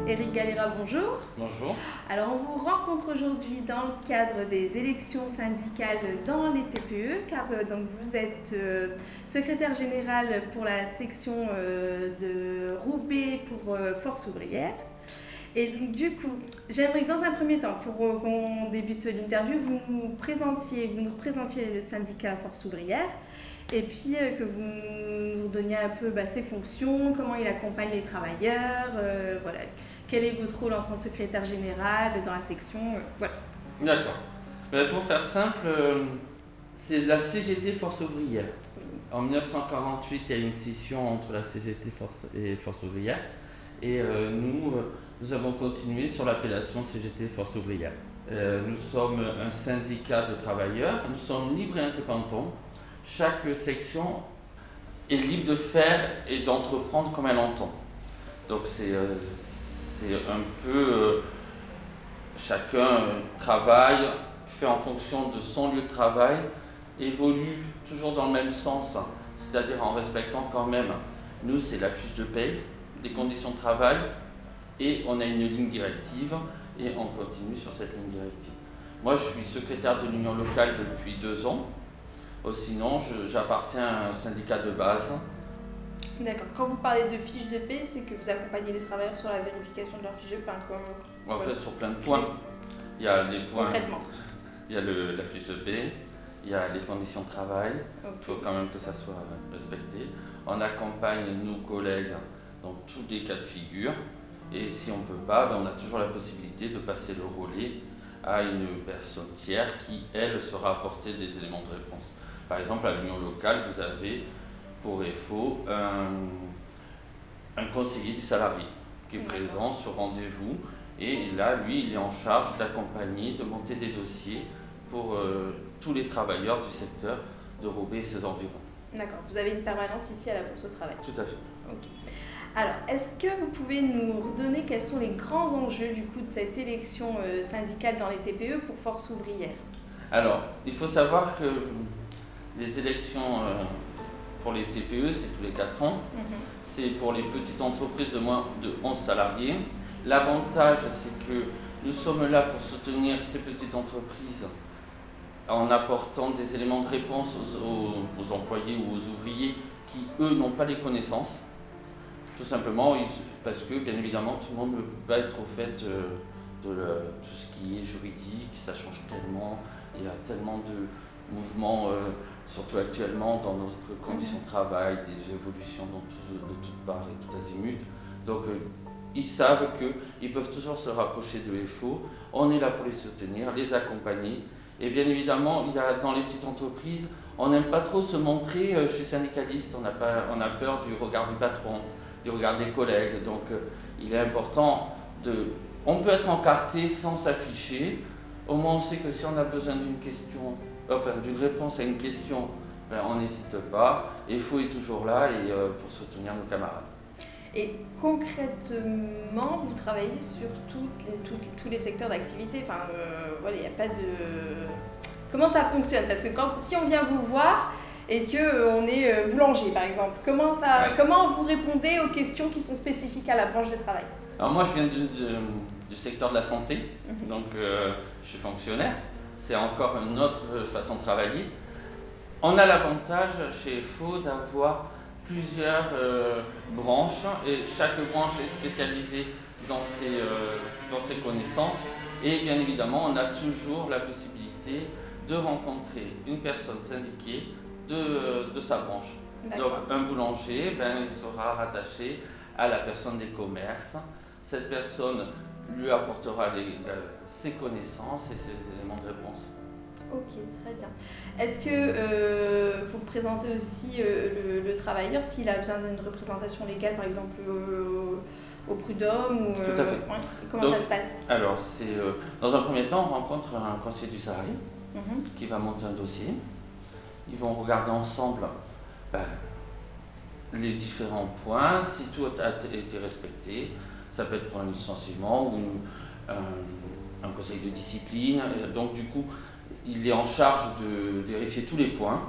Éric Galera, bonjour. Bonjour. Alors, on vous rencontre aujourd'hui dans le cadre des élections syndicales dans les TPE, car donc, vous êtes secrétaire général pour la section de Roubaix pour Force ouvrière. Et donc, du coup, j'aimerais que dans un premier temps, pour qu'on débute l'interview, vous nous représentiez le syndicat Force ouvrière. Et puis que vous nous donniez un peu ses fonctions, comment il accompagne les travailleurs, voilà. Quel est votre rôle en tant que secrétaire général dans la section, voilà. D'accord. Pour faire simple, c'est la CGT Force ouvrière. En 1948, il y a eu une scission entre la CGT et Force ouvrière. Et nous avons continué sur l'appellation CGT Force ouvrière. Nous sommes un syndicat de travailleurs, nous sommes libres et indépendants. Chaque section est libre de faire et d'entreprendre comme elle entend. Donc c'est un peu chacun travaille, fait en fonction de son lieu de travail, évolue toujours dans le même sens, c'est-à-dire en respectant quand même, nous c'est la fiche de paye, les conditions de travail, et on a une ligne directive et on continue sur cette ligne directive. Moi je suis secrétaire de l'union locale depuis 2 ans. Sinon, j'appartiens à un syndicat de base. D'accord. Quand vous parlez de fiche de paie, c'est que vous accompagnez les travailleurs sur la vérification de leur fiche de paie. En fait, sur plein de points. Il y a les points. Concrètement. Il y a la fiche de paie, il y a les conditions de travail. Il faut quand même que ça soit respecté. On accompagne nos collègues dans tous les cas de figure. Et si on ne peut pas, on a toujours la possibilité de passer le relais à une personne tiers qui, elle, saura apporter des éléments de réponse. Par exemple, à l'union locale, vous avez pour EFO un conseiller du salarié qui est présent sur rendez-vous et là, lui, il est en charge d'accompagner, de monter des dossiers pour tous les travailleurs du secteur de Roubaix et ses environs. D'accord, vous avez une permanence ici à la Bourse au Travail. Tout à fait. Okay. Alors, est-ce que vous pouvez nous redonner quels sont les grands enjeux du coup de cette élection syndicale dans les TPE pour Force ouvrière? Alors, il faut savoir que les élections pour les TPE, c'est tous les 4 ans. C'est pour les petites entreprises de moins de 11 salariés. L'avantage, c'est que nous sommes là pour soutenir ces petites entreprises en apportant des éléments de réponse aux employés ou aux ouvriers qui, eux, n'ont pas les connaissances. Tout simplement parce que, bien évidemment, tout le monde ne peut pas être au fait de tout ce qui est juridique, ça change tellement, il y a tellement de mouvements, surtout actuellement, dans notre condition de travail, des évolutions de toutes parts et tout azimut. Donc, ils savent qu'ils peuvent toujours se rapprocher de FO, on est là pour les soutenir, les accompagner. Et bien évidemment, il y a, dans les petites entreprises, on n'aime pas trop se montrer, je suis syndicaliste, on a peur du regard du patron, du regard des collègues. Donc il est important on peut être encarté sans s'afficher, au moins on sait que si on a besoin d'une réponse à une question, on n'hésite pas, et FO est toujours là pour soutenir nos camarades. Et concrètement, vous travaillez sur tous les secteurs d'activité. Enfin, voilà, il n'y a pas de... Comment ça fonctionne? Parce que si on vient vous voir et qu'on est boulanger, par exemple, comment vous répondez aux questions qui sont spécifiques à la branche de travail? Alors moi, je viens du secteur de la santé, donc je suis fonctionnaire. C'est encore une autre façon de travailler. On a l'avantage chez FO d'avoir plusieurs branches et chaque branche est spécialisée dans ses connaissances et bien évidemment on a toujours la possibilité de rencontrer une personne syndiquée de sa branche. Donc un boulanger, il sera rattaché à la personne des commerces. Cette personne lui apportera ses connaissances et ses éléments de réponse. Ok, très bien. Est-ce que vous présentez aussi le travailleur s'il a besoin d'une représentation légale, par exemple au prud'homme Tout à fait. Ouais. Comment ça se passe? Alors, dans un premier temps, on rencontre un conseiller du salarié qui va monter un dossier. Ils vont regarder ensemble les différents points, si tout a été respecté. Ça peut être pour un licenciement ou un conseil de discipline. Donc, du coup, il est en charge de vérifier tous les points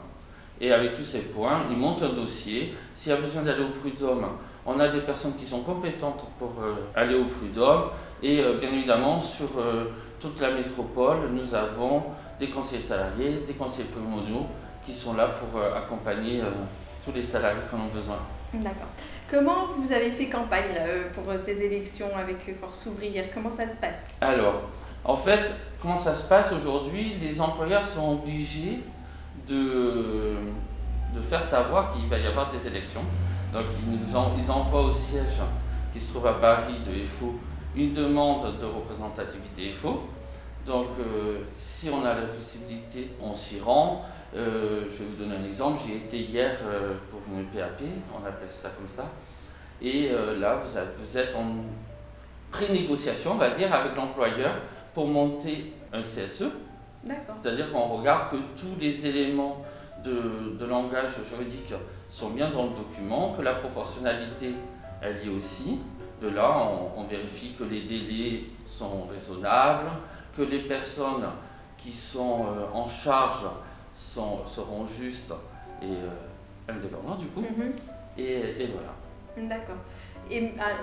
Et avec tous ces points, ils montent un dossier. S'il y a besoin d'aller au prud'homme, on a des personnes qui sont compétentes pour aller au prud'homme. Et bien évidemment, sur toute la métropole, nous avons des conseillers salariés, des conseillers primordiaux qui sont là pour accompagner tous les salariés qui en ont besoin. D'accord. Comment vous avez fait campagne là, pour ces élections avec Force ouvrière? Comment ça se passe? Alors, en fait, comment ça se passe aujourd'hui? Les employeurs sont obligés de faire savoir qu'il va y avoir des élections. Donc, ils envoient au siège qui se trouve à Paris de FO une demande de représentativité FO. Donc, si on a la possibilité, on s'y rend. Je vais vous donner un exemple. J'y étais hier pour une PAP, on appelle ça comme ça. Et là, vous êtes en pré-négociation, on va dire, avec l'employeur pour monter un CSE. D'accord. C'est-à-dire qu'on regarde que tous les éléments de langage juridique sont bien dans le document, que la proportionnalité, elle y est aussi. De là, on vérifie que les délais sont raisonnables, que les personnes qui sont en charge seront justes et indépendantes du coup. Et voilà. D'accord.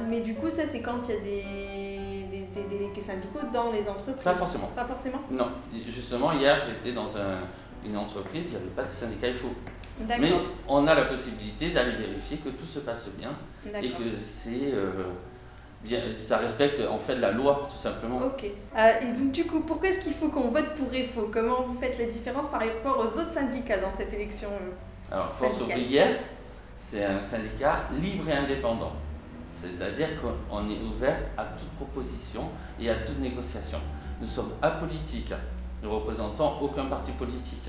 Mais du coup, ça, c'est quand il y a des délégués syndicaux dans les entreprises? Pas forcément. Pas forcément? Non. Justement, hier, j'étais dans une entreprise, il n'y avait pas de syndicat FO. D'accord. Mais on a la possibilité d'aller vérifier que tout se passe bien et D'accord. que c'est bien, ça respecte en fait la loi, tout simplement. Ok. Et donc, du coup, pourquoi est-ce qu'il faut qu'on vote pour FO? Comment vous faites la différence par rapport aux autres syndicats dans cette élection Alors, Force ouvrière, c'est un syndicat libre et indépendant. C'est-à-dire qu'on est ouvert à toute proposition et à toute négociation. Nous sommes apolitiques, ne représentant aucun parti politique.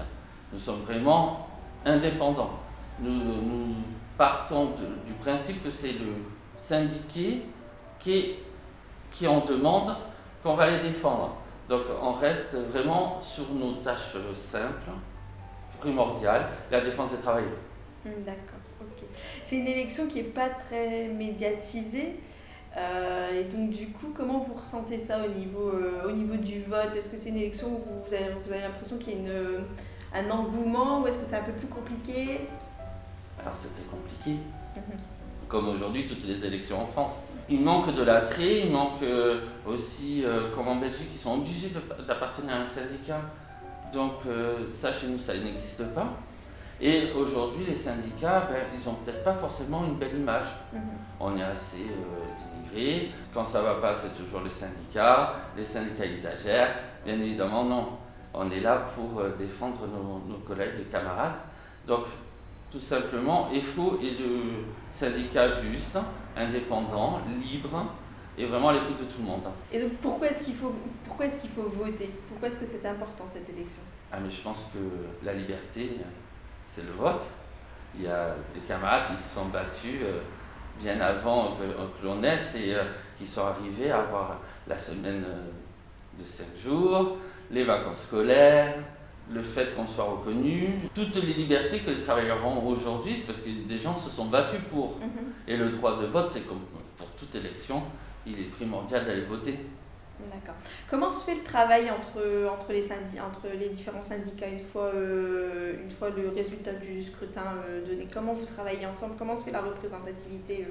Nous sommes vraiment indépendants. Nous partons du principe que c'est le syndiqué qui en demande qu'on va les défendre. Donc on reste vraiment sur nos tâches simples, primordiales, la défense des travailleurs. D'accord, ok. C'est une élection qui n'est pas très médiatisée. Et donc du coup, comment vous ressentez ça au niveau du vote? Est-ce que c'est une élection où vous avez l'impression qu'il y a un engouement, ou est-ce que c'est un peu plus compliqué? Alors c'est très compliqué, comme aujourd'hui toutes les élections en France. Il manque de l'attrait, il manque aussi, comme en Belgique, ils sont obligés d'appartenir à un syndicat. Donc ça, chez nous, ça n'existe pas. Et aujourd'hui, les syndicats, ils n'ont peut-être pas forcément une belle image. On est assez dénigré. Quand ça ne va pas, c'est toujours les syndicats ils exagèrent. Bien évidemment, non. On est là pour défendre nos collègues et camarades. Donc, tout simplement, FO est le syndicat juste, indépendant, libre et vraiment à l'écoute de tout le monde. Et donc pourquoi est-ce qu'il faut voter? Pourquoi est-ce que c'est important cette élection? Mais je pense que la liberté, c'est le vote. Il y a des camarades qui se sont battus bien avant que l'on naisse et qui sont arrivés à avoir la semaine de 7 jours, les vacances scolaires, le fait qu'on soit reconnu, toutes les libertés que les travailleurs ont aujourd'hui, c'est parce que des gens se sont battus pour. Et le droit de vote, c'est comme pour toute élection, il est primordial d'aller voter. D'accord. Comment se fait le travail entre les différents syndicats une fois le résultat du scrutin donné? Comment vous travaillez ensemble? Comment se fait la représentativité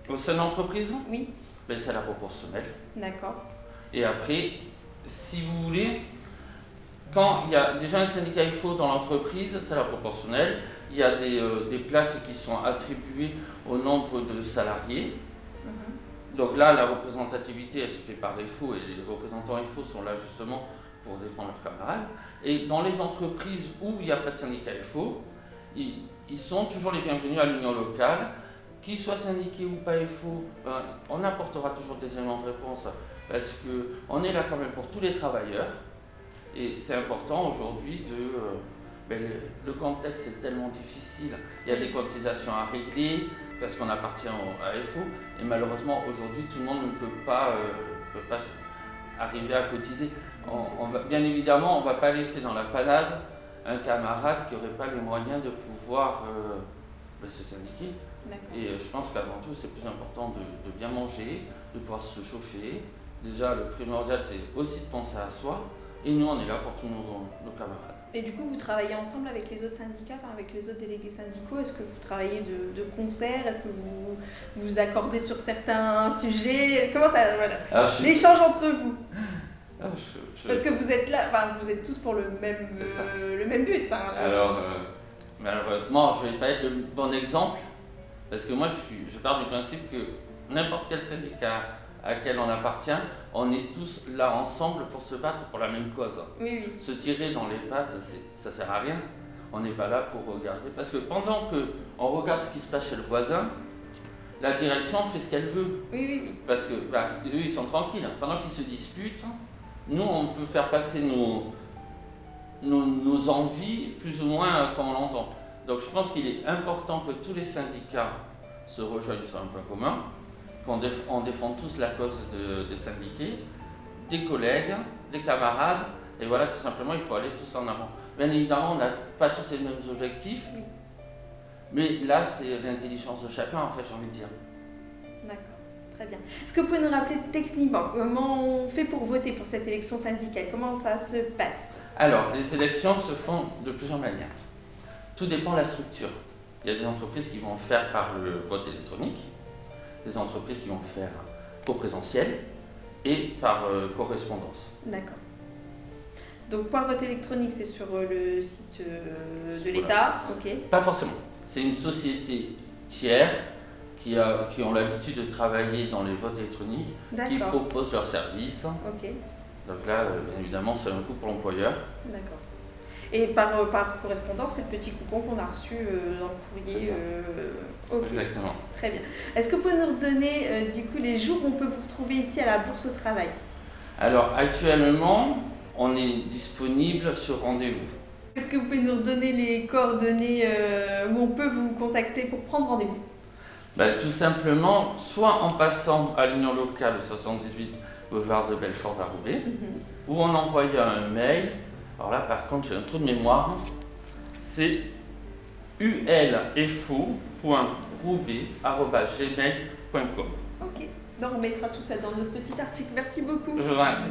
Au sein de l'entreprise? Oui. C'est la proportionnelle. D'accord. Et après, si vous voulez, quand il y a déjà un syndicat FO dans l'entreprise, c'est la proportionnelle. Il y a des places qui sont attribuées au nombre de salariés. Donc là, la représentativité, elle se fait par FO et les représentants FO sont là justement pour défendre leurs camarades. Et dans les entreprises où il n'y a pas de syndicat FO, ils sont toujours les bienvenus à l'union locale. Qu'ils soient syndiqués ou pas FO, on apportera toujours des éléments de réponse parce qu'on est là quand même pour tous les travailleurs. Et c'est important aujourd'hui le contexte est tellement difficile, il y a des cotisations à régler parce qu'on appartient à FO et malheureusement aujourd'hui tout le monde ne peut pas arriver à cotiser. Bien évidemment, on ne va pas laisser dans la panade un camarade qui n'aurait pas les moyens de pouvoir se syndiquer. Et je pense qu'avant tout, c'est plus important de bien manger, de pouvoir se chauffer. Déjà, le primordial, c'est aussi de penser à soi. Et nous, on est là pour tous nos camarades. Et du coup, vous travaillez ensemble avec les autres syndicats, enfin avec les autres délégués syndicaux? Est-ce que vous travaillez de concert? Est-ce que vous vous accordez sur certains sujets? Comment ça, voilà, l'échange entre vous? Parce que vous êtes là, enfin, vous êtes tous pour le même but. Enfin, alors, malheureusement, je ne vais pas être le bon exemple, parce que moi, je pars du principe que n'importe quel syndicat à quel on appartient, on est tous là ensemble pour se battre pour la même cause. Oui, oui. Se tirer dans les pattes, ça sert à rien. On n'est pas là pour regarder. Parce que pendant qu'on regarde ce qui se passe chez le voisin, la direction fait ce qu'elle veut. Oui, oui, oui. Parce que eux, ils sont tranquilles. Pendant qu'ils se disputent, nous, on peut faire passer nos envies plus ou moins comme on l'entend. Donc je pense qu'il est important que tous les syndicats se rejoignent sur un point commun, qu'on défende tous la cause des syndiqués, des collègues, des camarades, et voilà, tout simplement, il faut aller tous en avant. Bien évidemment, on n'a pas tous les mêmes objectifs, mais là, c'est l'intelligence de chacun, en fait, j'ai envie de dire. D'accord, très bien. Est-ce que vous pouvez nous rappeler techniquement comment on fait pour voter pour cette élection syndicale? Comment ça se passe? Alors, les élections se font de plusieurs manières. Tout dépend de la structure. Il y a des entreprises qui vont faire par le vote électronique, des entreprises qui vont faire au présentiel et par correspondance. D'accord. Donc, par vote électronique, c'est sur le site de l'État, ok? Pas forcément. C'est une société tiers qui ont l'habitude de travailler dans les votes électroniques, qui proposent leurs services. Ok. Donc là, bien évidemment, c'est un coût pour l'employeur. D'accord. Et par correspondance, c'est le petit coupon qu'on a reçu dans le courrier. Okay. Exactement. Très bien. Est-ce que vous pouvez nous redonner du coup les jours où on peut vous retrouver ici à la Bourse au Travail? Alors actuellement, on est disponible sur rendez-vous. Est-ce que vous pouvez nous redonner les coordonnées où on peut vous contacter pour prendre rendez-vous? Tout simplement, soit en passant à l'union locale 78 boulevard de Belfort à Roubaix, ou en envoyant un mail. Alors là, par contre, j'ai un trou de mémoire. C'est ulfo.roubaix@gmail.com. Ok. Donc on mettra tout ça dans notre petit article. Merci beaucoup. Je vous remercie.